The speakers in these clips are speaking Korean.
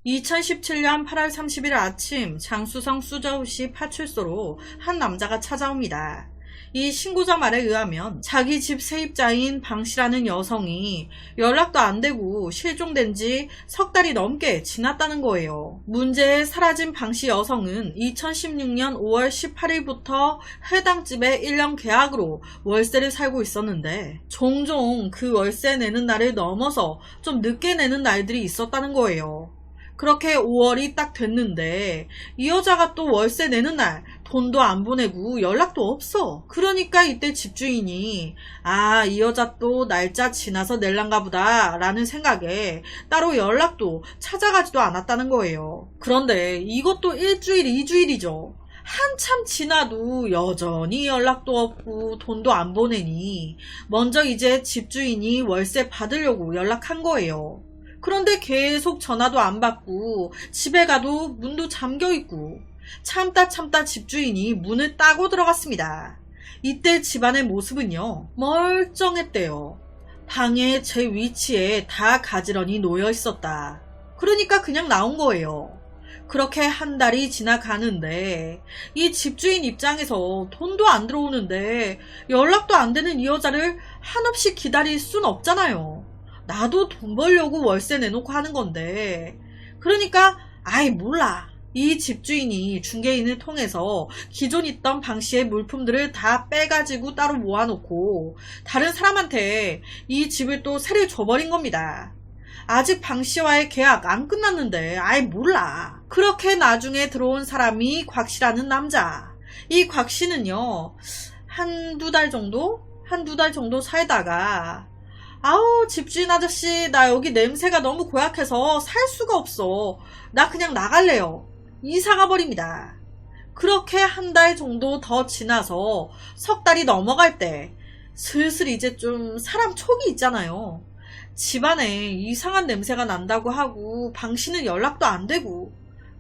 2017년 8월 30일 아침 장수성 수저우시 파출소로 한 남자가 찾아옵니다. 이 신고자 말에 의하면 자기 집 세입자인 방씨라는 여성이 연락도 안 되고 실종된 지 석 달이 넘게 지났다는 거예요. 문제의 사라진 방씨 여성은 2016년 5월 18일부터 해당 집에 1년 계약으로 월세를 살고 있었는데 종종 그 월세 내는 날을 넘어서 좀 늦게 내는 날들이 있었다는 거예요. 그렇게 5월이 딱 됐는데 이 여자가 또 월세 내는 날 돈도 안 보내고 연락도 없어. 그러니까 이때 집주인이 이 여자 또 날짜 지나서 낼란가 보다 라는 생각에 따로 연락도 찾아가지도 않았다는 거예요. 그런데 이것도 일주일, 2주일이죠. 한참 지나도 여전히 연락도 없고 돈도 안 보내니 먼저 이제 집주인이 월세 받으려고 연락한 거예요. 그런데 계속 전화도 안 받고 집에 가도 문도 잠겨있고 참다 집주인이 문을 따고 들어갔습니다. 이때 집안의 모습은요 멀쩡했대요. 방에 제 위치에 다 가지런히 놓여 있었다. 그러니까 그냥 나온 거예요. 그렇게 한 달이 지나가는데 이 집주인 입장에서 돈도 안 들어오는데 연락도 안 되는 이 여자를 한없이 기다릴 순 없잖아요. 나도 돈 벌려고 월세 내놓고 하는 건데. 그러니까 몰라. 이 집주인이 중개인을 통해서 기존 있던 방씨의 물품들을 다 빼가지고 따로 모아놓고 다른 사람한테 이 집을 또 세를 줘버린 겁니다. 아직 방씨와의 계약 안 끝났는데 몰라. 그렇게 나중에 들어온 사람이 곽씨라는 남자. 이 곽씨는요 한두 달 정도 살다가 집주인 아저씨, 나 여기 냄새가 너무 고약해서 살 수가 없어. 나 그냥 나갈래요. 이사 가버립니다. 그렇게 한 달 정도 더 지나서 석 달이 넘어갈 때 슬슬 이제 좀 사람 촉이 있잖아요. 집안에 이상한 냄새가 난다고 하고 방씨는 연락도 안 되고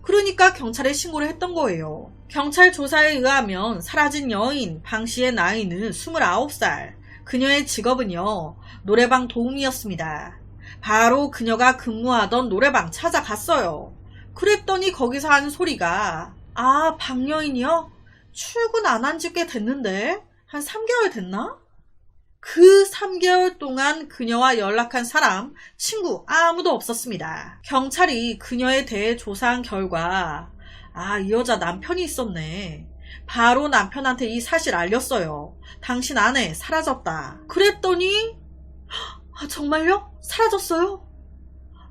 그러니까 경찰에 신고를 했던 거예요. 경찰 조사에 의하면 사라진 여인 방씨의 나이는 29살. 그녀의 직업은요 노래방 도우미였습니다. 바로 그녀가 근무하던 노래방 찾아갔어요. 그랬더니 거기서 한 소리가 방여인이요? 출근 안 한 지 꽤 됐는데 한 3개월 됐나? 그 3개월 동안 그녀와 연락한 사람, 친구 아무도 없었습니다. 경찰이 그녀에 대해 조사한 결과 이 여자 남편이 있었네. 바로 남편한테 이 사실 알렸어요. 당신 아내 사라졌다. 그랬더니 정말요? 사라졌어요?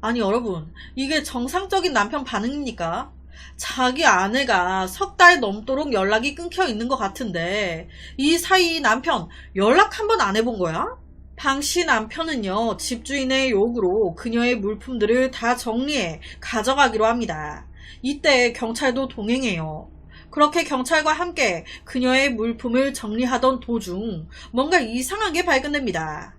아니 여러분, 이게 정상적인 남편 반응입니까? 자기 아내가 석 달 넘도록 연락이 끊겨 있는 것 같은데 이 사이 남편 연락 한 번 안 해본 거야? 방씨 남편은요 집주인의 요구로 그녀의 물품들을 다 정리해 가져가기로 합니다. 이때 경찰도 동행해요. 그렇게 경찰과 함께 그녀의 물품을 정리하던 도중 뭔가 이상한 게 발견됩니다.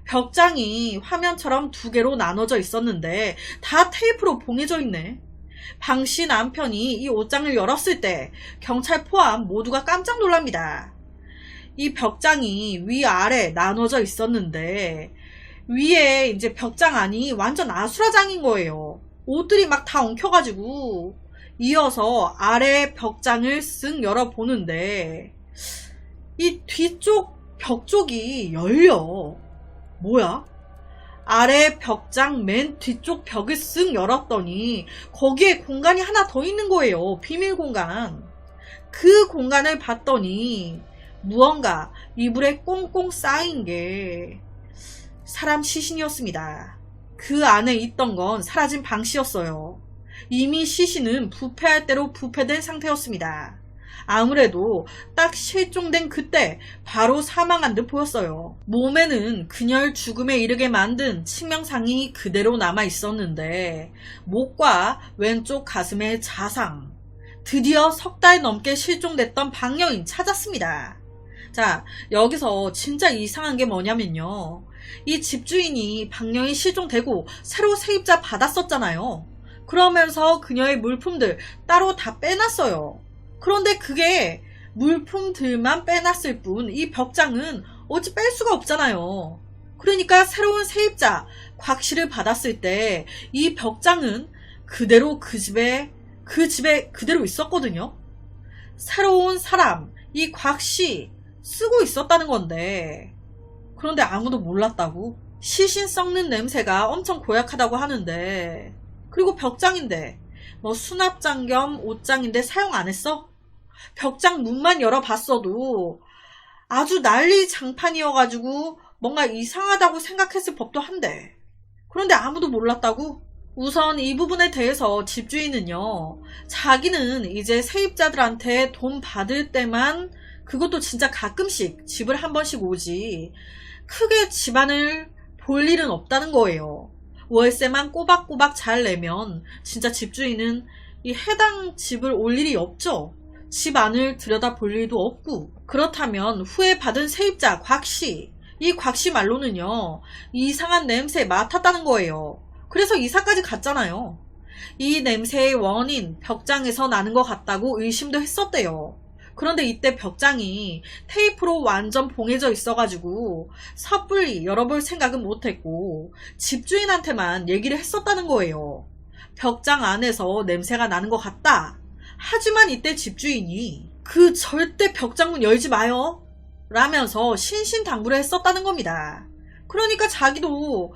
벽장이 화면처럼 2개로 나눠져 있었는데 다 테이프로 봉해져 있네. 방씨 남편이 이 옷장을 열었을 때 경찰 포함 모두가 깜짝 놀랍니다. 이 벽장이 위아래 나눠져 있었는데 위에 이제 벽장 안이 완전 아수라장인 거예요. 옷들이 막 다 엉켜가지고. 이어서 아래 벽장을 쓱 열어보는데 이 뒤쪽 벽 쪽이 열려. 뭐야? 아래 벽장 맨 뒤쪽 벽을 쓱 열었더니 거기에 공간이 하나 더 있는 거예요. 비밀 공간. 그 공간을 봤더니 무언가 이불에 꽁꽁 쌓인 게 사람 시신이었습니다. 그 안에 있던 건 사라진 방씨였어요. 이미 시신은 부패할 대로 부패된 상태였습니다. 아무래도 딱 실종된 그때 바로 사망한 듯 보였어요. 몸에는 그녀를 죽음에 이르게 만든 치명상이 그대로 남아 있었는데 목과 왼쪽 가슴에 자상. 드디어 석 달 넘게 실종됐던 방여인 찾았습니다. 자, 여기서 진짜 이상한 게 뭐냐면요. 이 집주인이 방여인 실종되고 새로 세입자 받았었잖아요. 그러면서 그녀의 물품들 따로 다 빼놨어요. 그런데 그게 물품들만 빼놨을 뿐 이 벽장은 어찌 뺄 수가 없잖아요. 그러니까 새로운 세입자 곽씨를 받았을 때 이 벽장은 그대로 그 집에 그대로 있었거든요. 새로운 사람, 이 곽씨 쓰고 있었다는 건데, 그런데 아무도 몰랐다고? 시신 썩는 냄새가 엄청 고약하다고 하는데, 그리고 벽장인데 뭐 수납장 겸 옷장인데 사용 안 했어? 벽장 문만 열어봤어도 아주 난리 장판이어가지고 뭔가 이상하다고 생각했을 법도 한데, 그런데 아무도 몰랐다고? 우선 이 부분에 대해서 집주인은요, 자기는 이제 세입자들한테 돈 받을 때만, 그것도 진짜 가끔씩 집을 한 번씩 오지 크게 집안을 볼 일은 없다는 거예요. 월세만 꼬박꼬박 잘 내면 진짜 집주인은 이 해당 집을 올 일이 없죠. 집 안을 들여다볼 일도 없고. 그렇다면 후에 받은 세입자 곽씨, 이 곽씨 말로는요, 이상한 냄새 맡았다는 거예요. 그래서 이사까지 갔잖아요. 이 냄새의 원인, 벽장에서 나는 것 같다고 의심도 했었대요. 그런데 이때 벽장이 테이프로 완전 봉해져 있어가지고 섣불리 열어볼 생각은 못했고 집주인한테만 얘기를 했었다는 거예요. 벽장 안에서 냄새가 나는 것 같다. 하지만 이때 집주인이 그 절대 벽장문 열지 마요 라면서 신신당부를 했었다는 겁니다. 그러니까 자기도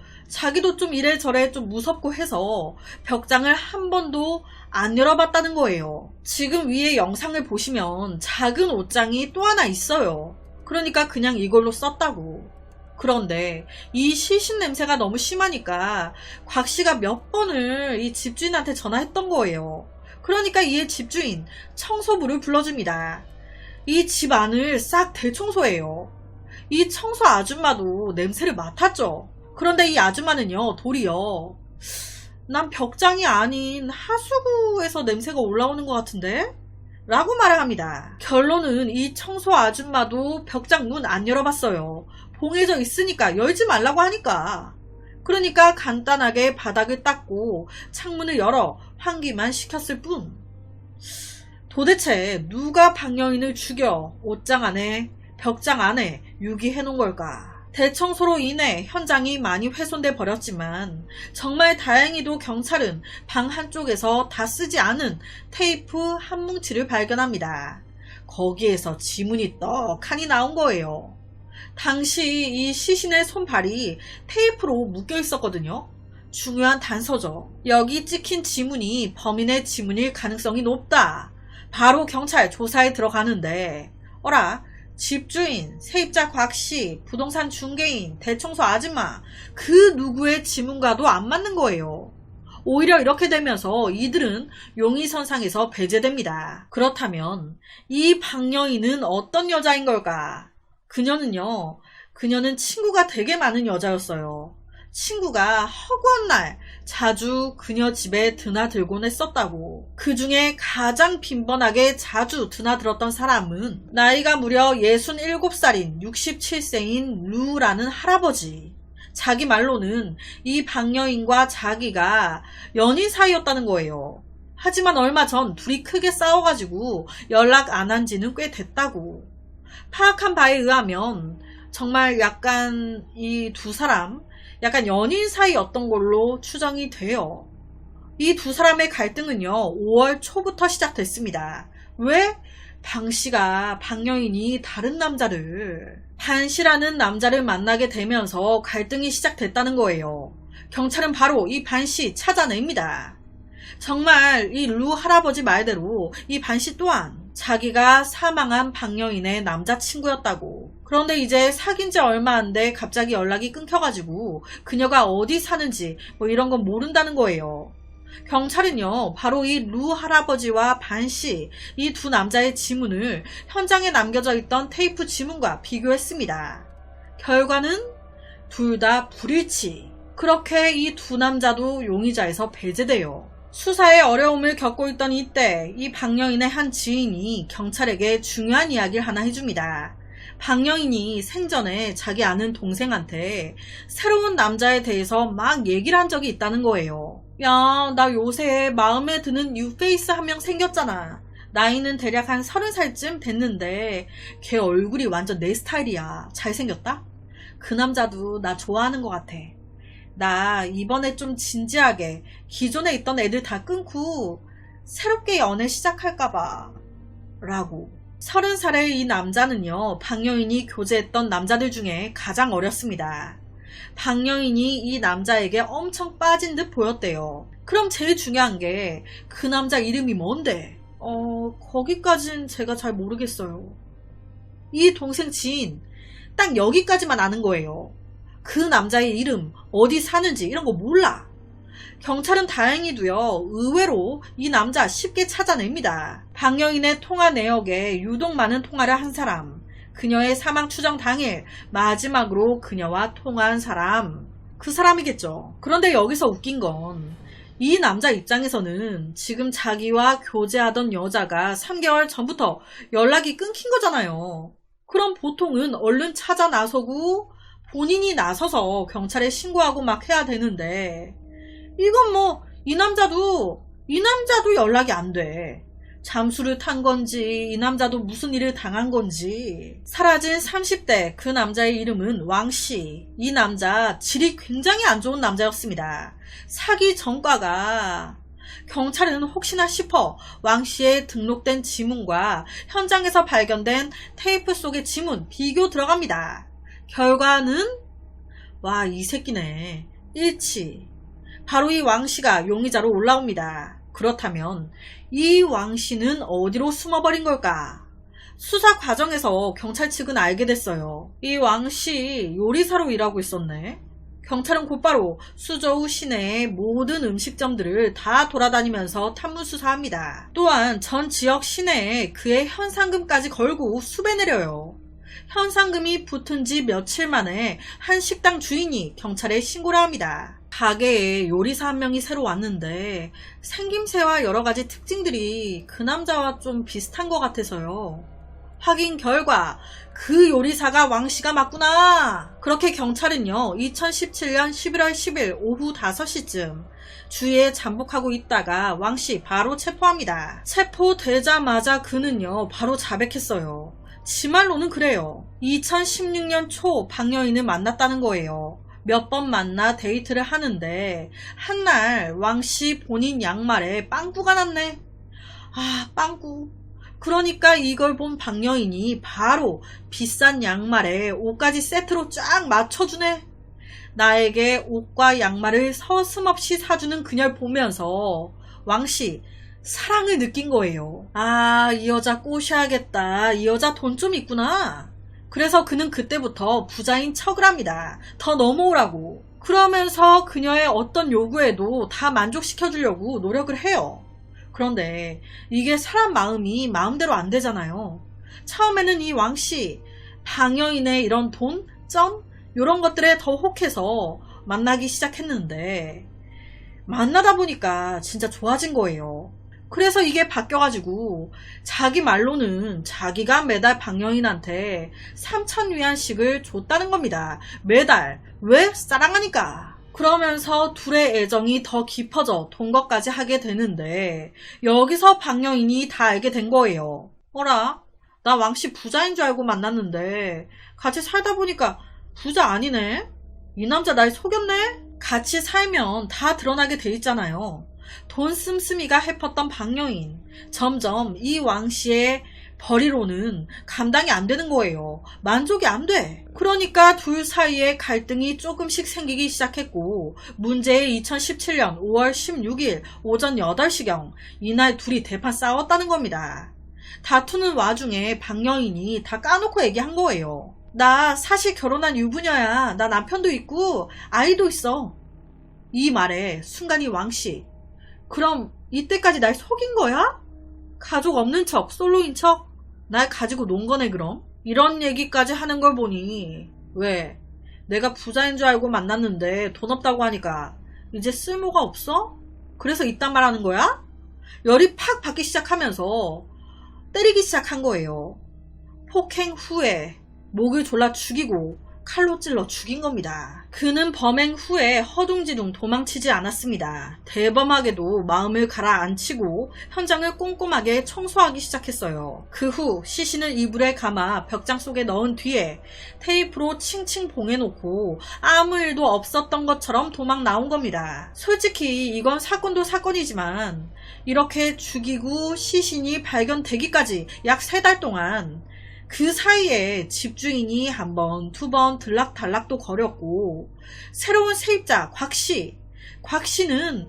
좀 이래저래 좀 무섭고 해서 벽장을 한 번도 안 열어봤다는 거예요. 지금 위에 영상을 보시면 작은 옷장이 또 하나 있어요. 그러니까 그냥 이걸로 썼다고. 그런데 이 시신 냄새가 너무 심하니까 곽씨가 몇 번을 이 집주인한테 전화했던 거예요. 그러니까 이에 집주인 청소부를 불러줍니다. 이 집 안을 싹 대청소해요. 이 청소 아줌마도 냄새를 맡았죠. 그런데 이 아줌마는요, 도리어 난 벽장이 아닌 하수구에서 냄새가 올라오는 것 같은데? 라고 말을 합니다. 결론은 이 청소 아줌마도 벽장 문 안 열어봤어요. 봉해져 있으니까 열지 말라고 하니까. 그러니까 간단하게 바닥을 닦고 창문을 열어 환기만 시켰을 뿐. 도대체 누가 방영인을 죽여 옷장 안에, 벽장 안에 유기해 놓은 걸까? 대청소로 인해 현장이 많이 훼손돼 버렸지만 정말 다행히도 경찰은 방 한쪽에서 다 쓰지 않은 테이프 한 뭉치를 발견합니다. 거기에서 지문이 떡하니 나온 거예요. 당시 이 시신의 손발이 테이프로 묶여 있었거든요. 중요한 단서죠. 여기 찍힌 지문이 범인의 지문일 가능성이 높다. 바로 경찰 조사에 들어가는데, 어라, 집주인, 세입자 곽씨, 부동산 중개인, 대청소 아줌마, 그 누구의 지문과도 안 맞는 거예요. 오히려 이렇게 되면서 이들은 용의선상에서 배제됩니다. 그렇다면 이 방영인은 어떤 여자인 걸까? 그녀는 친구가 되게 많은 여자였어요. 친구가 허구한 날 자주 그녀 집에 드나들곤 했었다고. 그 중에 가장 빈번하게 자주 드나들었던 사람은 나이가 무려 67살인 67세인 루라는 할아버지. 자기 말로는 이 방여인과 자기가 연인 사이였다는 거예요. 하지만 얼마 전 둘이 크게 싸워가지고 연락 안 한 지는 꽤 됐다고. 파악한 바에 의하면 정말 약간 이 두 사람 약간 연인 사이였던 걸로 추정이 돼요. 이 두 사람의 갈등은요, 5월 초부터 시작됐습니다. 왜? 방씨가 방여인이 다른 남자를, 반씨라는 남자를 만나게 되면서 갈등이 시작됐다는 거예요. 경찰은 바로 이 반씨 찾아냅니다. 정말 이 루 할아버지 말대로 이 반씨 또한 자기가 사망한 방여인의 남자친구였다고. 그런데 이제 사귄 지 얼마 안 돼 갑자기 연락이 끊겨가지고 그녀가 어디 사는지 뭐 이런 건 모른다는 거예요. 경찰은요, 바로 이 루 할아버지와 반씨, 이 두 남자의 지문을 현장에 남겨져 있던 테이프 지문과 비교했습니다. 결과는 둘 다 불일치. 그렇게 이 두 남자도 용의자에서 배제돼요. 수사에 어려움을 겪고 있던 이때 이 방영인의 한 지인이 경찰에게 중요한 이야기를 하나 해줍니다. 방영인이 생전에 자기 아는 동생한테 새로운 남자에 대해서 막 얘기를 한 적이 있다는 거예요. 야, 나 요새 마음에 드는 뉴페이스 한 명 생겼잖아. 나이는 대략 한 30살쯤 됐는데 걔 얼굴이 완전 내 스타일이야. 잘생겼다? 그 남자도 나 좋아하는 것 같아. 나 이번에 좀 진지하게 기존에 있던 애들 다 끊고 새롭게 연애 시작할까봐 라고. 30살의 이 남자는요, 박여인이 교제했던 남자들 중에 가장 어렸습니다. 박여인이 이 남자에게 엄청 빠진 듯 보였대요. 그럼 제일 중요한 게 그 남자 이름이 뭔데? 거기까진 제가 잘 모르겠어요. 이 동생 지인 딱 여기까지만 아는 거예요. 그 남자의 이름, 어디 사는지 이런 거 몰라. 경찰은 다행히도요, 의외로 이 남자 쉽게 찾아냅니다. 박여인의 통화 내역에 유독 많은 통화를 한 사람, 그녀의 사망 추정 당일 마지막으로 그녀와 통화한 사람, 그 사람이겠죠. 그런데 여기서 웃긴 건 이 남자 입장에서는 지금 자기와 교제하던 여자가 3개월 전부터 연락이 끊긴 거잖아요. 그럼 보통은 얼른 찾아 나서고 본인이 나서서 경찰에 신고하고 막 해야 되는데, 이건 뭐 이 남자도 연락이 안 돼. 잠수를 탄 건지 이 남자도 무슨 일을 당한 건지. 사라진 30대 그 남자의 이름은 왕씨. 이 남자 질이 굉장히 안 좋은 남자였습니다. 사기 전과가. 경찰은 혹시나 싶어 왕씨의 등록된 지문과 현장에서 발견된 테이프 속의 지문 비교 들어갑니다. 결과는 와, 이 새끼네. 일치. 바로 이 왕씨가 용의자로 올라옵니다. 그렇다면 이 왕씨는 어디로 숨어버린 걸까? 수사 과정에서 경찰 측은 알게 됐어요. 이 왕씨 요리사로 일하고 있었네. 경찰은 곧바로 수저우 시내의 모든 음식점들을 다 돌아다니면서 탐문 수사합니다. 또한 전 지역 시내에 그의 현상금까지 걸고 수배 내려요. 현상금이 붙은 지 며칠 만에 한 식당 주인이 경찰에 신고를 합니다. 가게에 요리사 한 명이 새로 왔는데 생김새와 여러가지 특징들이 그 남자와 좀 비슷한 것 같아서요. 확인 결과 그 요리사가 왕씨가 맞구나. 그렇게 경찰은요, 2017년 11월 10일 오후 5시쯤 주위에 잠복하고 있다가 왕씨 바로 체포합니다. 체포되자마자 그는요, 바로 자백했어요. 지 말로는 그래요. 2016년 초 박여인을 만났다는 거예요. 몇 번 만나 데이트를 하는데 한날 왕씨 본인 양말에 빵꾸가 났네. 아, 빵꾸. 그러니까 이걸 본 박여인이 바로 비싼 양말에 옷까지 세트로 쫙 맞춰주네. 나에게 옷과 양말을 서슴없이 사주는 그녀를 보면서 왕씨 사랑을 느낀 거예요. 아, 이 여자 꼬셔야겠다. 이 여자 돈 좀 있구나. 그래서 그는 그때부터 부자인 척을 합니다. 더 넘어오라고. 그러면서 그녀의 어떤 요구에도 다 만족시켜주려고 노력을 해요. 그런데 이게 사람 마음이 마음대로 안 되잖아요. 처음에는 이 왕씨, 박여인의 이런 돈, 점, 이런 것들에 더 혹해서 만나기 시작했는데 만나다 보니까 진짜 좋아진 거예요. 그래서 이게 바뀌어가지고 자기 말로는 자기가 매달 박여인한테 3,000위안씩을 줬다는 겁니다. 매달. 왜? 사랑하니까. 그러면서 둘의 애정이 더 깊어져 돈 것까지 하게 되는데 여기서 박여인이 다 알게 된 거예요. 어라? 나 왕씨 부자인 줄 알고 만났는데 같이 살다 보니까 부자 아니네? 이 남자 날 속였네? 같이 살면 다 드러나게 돼 있잖아요. 돈 씀씀이가 해펐던 박여인. 점점 이 왕씨의 벌이로는 감당이 안 되는 거예요. 만족이 안 돼. 그러니까 둘 사이에 갈등이 조금씩 생기기 시작했고 문제의 2017년 5월 16일 오전 8시경 이날 둘이 대판 싸웠다는 겁니다. 다투는 와중에 박여인이 다 까놓고 얘기한 거예요. 나 사실 결혼한 유부녀야. 나 남편도 있고 아이도 있어. 이 말에 순간 이 왕씨, 그럼 이때까지 날 속인 거야? 가족 없는 척, 솔로인 척? 날 가지고 논 거네 그럼? 이런 얘기까지 하는 걸 보니 왜? 내가 부자인 줄 알고 만났는데 돈 없다고 하니까 이제 쓸모가 없어? 그래서 이딴 말 하는 거야? 열이 팍 받기 시작하면서 때리기 시작한 거예요. 폭행 후에 목을 졸라 죽이고 칼로 찔러 죽인 겁니다. 그는 범행 후에 허둥지둥 도망치지 않았습니다. 대범하게도 마음을 가라앉히고 현장을 꼼꼼하게 청소하기 시작했어요. 그 후 시신을 이불에 감아 벽장 속에 넣은 뒤에 테이프로 칭칭 봉해놓고 아무 일도 없었던 것처럼 도망 나온 겁니다. 솔직히 이건 사건도 사건이지만 이렇게 죽이고 시신이 발견되기까지 약 3달 동안 그 사이에 집주인이 한 번, 2번 들락달락도 거렸고 새로운 세입자 곽씨는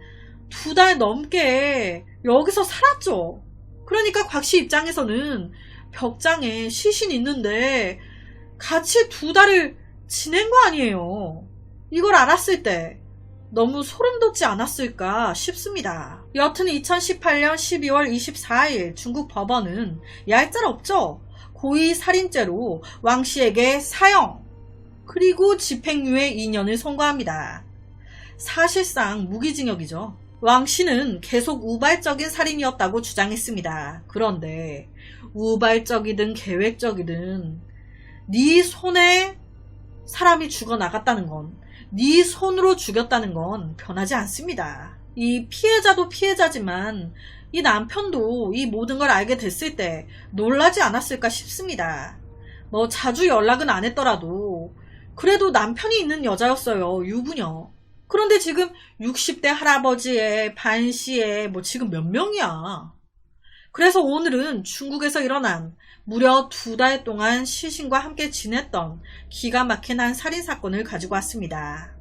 2달 넘게 여기서 살았죠. 그러니까 곽씨 입장에서는 벽장에 시신 있는데 같이 2달을 지낸 거 아니에요. 이걸 알았을 때 너무 소름 돋지 않았을까 싶습니다. 여튼 2018년 12월 24일 중국 법원은 얄짤없죠. 고의살인죄로 왕씨에게 사형 그리고 집행유예 2년을 선고합니다. 사실상 무기징역이죠. 왕씨는 계속 우발적인 살인이었다고 주장했습니다. 그런데 우발적이든 계획적이든 네 손에 사람이 죽어나갔다는 건, 네 손으로 죽였다는 건 변하지 않습니다. 이 피해자도 피해자지만 이 남편도 이 모든 걸 알게 됐을 때 놀라지 않았을까 싶습니다. 뭐 자주 연락은 안 했더라도 그래도 남편이 있는 여자였어요. 유부녀. 그런데 지금 60대 할아버지의 반씨의 뭐 지금 몇 명이야. 그래서 오늘은 중국에서 일어난 무려 2달 동안 시신과 함께 지냈던 기가 막힌 한 살인사건을 가지고 왔습니다.